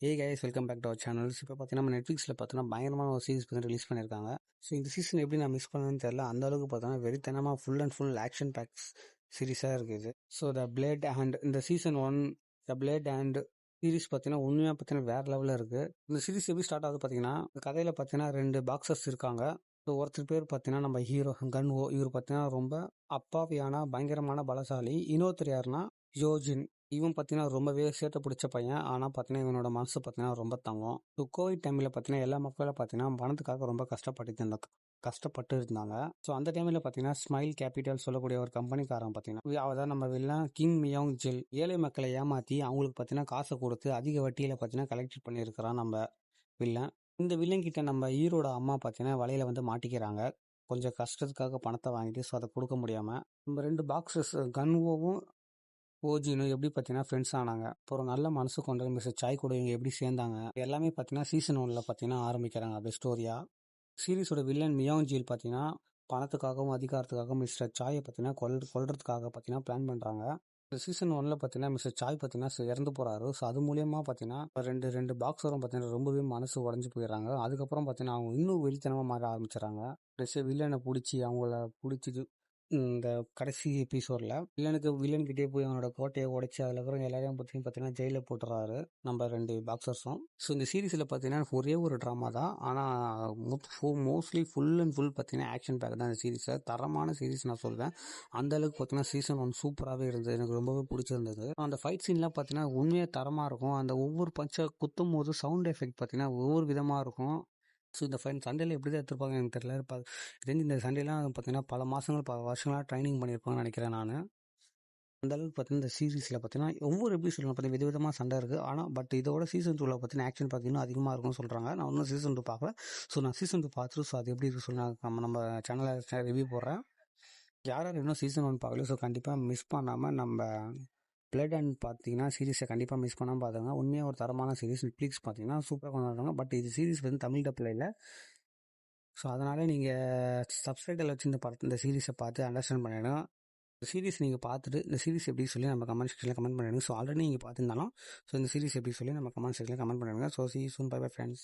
A guys welcome back to our channels. இப்போ பார்த்தீங்கன்னா நம்ம நெட்ஃப்ளிக்ஸில் பார்த்தீங்கன்னா பயங்கரமான ஒரு சீரிஸ் பற்றி ரிலீஸ் பண்ணியிருக்காங்க. ஸோ இந்த சீசன் எப்படி நான் மிஸ் பண்ணேன்னு தெரியல. அந்த அளவுக்கு பார்த்தீங்கன்னா வெறித்தனமாக full and full action packs சீரிஸாக இருக்குது. ஸோ த பிளேட் அண்ட் இந்த season 1 the blade and series பார்த்தீங்கன்னா உண்மையாக பார்த்தீங்கன்னா வேற லெவலில் இருக்குது. இந்த சீரிஸ் எப்படி ஸ்டார்ட் ஆகுது பார்த்தீங்கன்னா, கதையில் பார்த்தீங்கன்னா 2 பாக்ஸர்ஸ் இருக்காங்க. ஸோ ஒருத்தர் பேர் பார்த்தீங்கன்னா நம்ம ஹீரோ கன்வோ. இவர் பார்த்தீங்கன்னா ரொம்ப அப்பாவியான பயங்கரமான பலசாலி. இன்னொருத்தர் யாருன்னா யோஜின். இவன் பார்த்தீங்கன்னா ரொம்பவே சேட்டை பிடிச்ச பையன். ஆனால் பார்த்தீங்கன்னா இவனோட மனசு பார்த்தீங்கன்னா ரொம்ப தங்கம். ஸோ கோவிட் டைமில் பார்த்தீங்கன்னா எல்லா மக்களும் பார்த்தீங்கன்னா பணத்துக்காக ரொம்ப கஷ்டப்பட்டு இருந்தாங்க. ஸோ அந்த டைமில் பார்த்தீங்கன்னா ஸ்மைல் கேபிட்டல் சொல்லக்கூடிய ஒரு கம்பெனிக்காரன் பார்த்தீங்கன்னா அதான் நம்ம வில்லன் கிங் மியோங் ஜில் ஏழை மக்களை ஏமாற்றி அவங்களுக்கு பார்த்தீங்கன்னா காசை கொடுத்து அதிக வட்டியில் பார்த்தீங்கன்னா கலெக்ட் பண்ணியிருக்கிறான் நம்ம வில்லன். இந்த வில்லன் கிட்ட நம்ம ஹீரோட அம்மா பார்த்தீங்கன்னா வலையில வந்து மாட்டிக்கிறாங்க. கொஞ்சம் கஷ்டத்துக்காக பணத்தை வாங்கிட்டு ஸோ அதை கொடுக்க முடியாமல் நம்ம 2 பாக்ஸஸ் கன்வோவும் ஓஜினும் எப்படி பார்த்தீங்கன்னா ஃப்ரெண்ட்ஸ் ஆனாங்க. இப்போ ஒரு நல்ல மனசு கொண்ட மிஸ்டர் சாய் கூட இவங்க எப்படி சேர்ந்தாங்க எல்லாமே பார்த்தீங்கன்னா சீசன் 1ல் பார்த்தீங்கன்னா ஆரம்பிக்கிறாங்க அது ஸ்டோரியா. சீரிஸோட வில்லன் மியோங் ஜில் பார்த்தீங்கன்னா பணத்துக்காகவும் அதிகாரத்துக்காகவும் மிஸ்டர் சாயை பார்த்தீங்கன்னா கொல்றதுக்காக பார்த்தீங்கன்னா பிளான் பண்ணுறாங்க. சீசன் 1ல் பார்த்தீங்கன்னா மிஸ்டர் சாய் பார்த்தீங்கன்னா இறந்து போறாரு. ஸோ அது மூலியமா பார்த்தீங்கன்னா ரெண்டு பாக்ஸரும் பார்த்தீங்கன்னா ரொம்பவே மனசு உடஞ்சு போயிடுறாங்க. அதுக்கப்புறம் பார்த்தீங்கன்னா அவங்க இன்னும் வெளித்தனமாக மாற ஆரம்பிச்சிடறாங்க. வில்லனை பிடிச்சி அவங்கள பிடிச்சிட்டு இந்த கடைசி எபிசோட்ல வில்லன் கிட்டே போய் அவனோட கோட்டையை உடைச்சு அதுல இருக்கிற எல்லாரையும் பார்த்தீங்கன்னா ஜெயில போட்டுறாரு நம்ம 2 பாக்ஸர்ஸும். ஸோ இந்த சீரீஸ்ல பார்த்தீங்கன்னா ஒரே ஒரு ட்ராமா தான். ஆனால் மோஸ்ட்லி ஃபுல் அண்ட் ஃபுல் பார்த்தீங்கன்னா ஆக்ஷன் பேக் தான் இந்த சீரீஸை. தரமான சீரீஸ் நான் சொல்வேன். அந்த அளவுக்கு பார்த்தீங்கன்னா சீசன் 1 சூப்பராகவே இருந்தது. எனக்கு ரொம்பவே பிடிச்சிருந்தது. அந்த ஃபைட் சீன்லாம் பார்த்தீங்கன்னா உண்மையாக தரமாக இருக்கும். அந்த ஒவ்வொரு பஞ்சை குத்தும் போது சவுண்ட் எஃபெக்ட் பார்த்தீங்கன்னா ஒவ்வொரு விதமாக இருக்கும். ஸோ இந்த சண்டையில் எப்படி தான் எடுத்துருப்பாங்க எனக்கு தெரியல. தெரிஞ்சு இந்த சண்டையெல்லாம் பார்த்தீங்கன்னா பல வருஷங்களாக ட்ரைனிங் பண்ணியிருப்பாங்கன்னு நினைக்கிறேன் நான். அந்த அளவுக்கு பார்த்தீங்கன்னா இந்த சீரீஸில் பார்த்தீங்கன்னா ஒவ்வொரு எபிசோடில் பார்த்தீங்கன்னா விதவிதமாக சண்டை இருக்குது. ஆனால் பட் இதோட சீசன் 2ல் பார்த்தீங்கன்னா ஆக்ஷன் பார்த்தீங்கன்னா அதிகமாக இருக்கும்னு சொல்கிறாங்க. நான் இன்னும் சீசன் 2 பார்க்கல. ஸோ நான் சீசன் 2 பார்த்துட்டு ஸோ அது எப்படி இருக்கு சொல்லி நம்ம சேனலில் ரிவ்யூ போடுறேன். யாரும் இன்னும் சீசன் 1 பார்க்கல ஸோ கண்டிப்பாக மிஸ் பண்ணாமல் நம்ம பிளட் அண்ட் பார்த்தீங்கன்னா சீரிஸை கண்டிப்பாக மிஸ் பண்ணாமல் பார்த்துங்க. உண்மையாக ஒரு தரமான சீரிஸ். நெட்ஃப்ளிக்ஸ் பார்த்தீங்கன்னா சூப்பராக கொண்டாடுறாங்க. பட் இது சீரிஸ் வந்து தமிழ் டப்பில் இல்லை. ஸோ அதனால் நீங்கள் சப்ஸ்கிரைபில் வச்சு இந்த சீரிஸை பார்த்து அண்டர்ஸ்டாண்ட் பண்ணிடணும். இந்த சீரிஸ் நீங்கள் பார்த்துட்டு இந்த சீரிஸ் எப்படி சொல்லி நம்ம கமெண்ட் செக்ஷனில் கமெண்ட் பண்ணிடுங்க. ஸோ ஆல்ரெடி நீங்கள் பார்த்துருந்தாலும் ஸோ இந்த சீரிஸ் எப்படி சொல்லி நம்ம கமெண்ட் செக்ஷனில் கமெண்ட் பண்ணிடுங்க. So see you soon. Bye bye friends.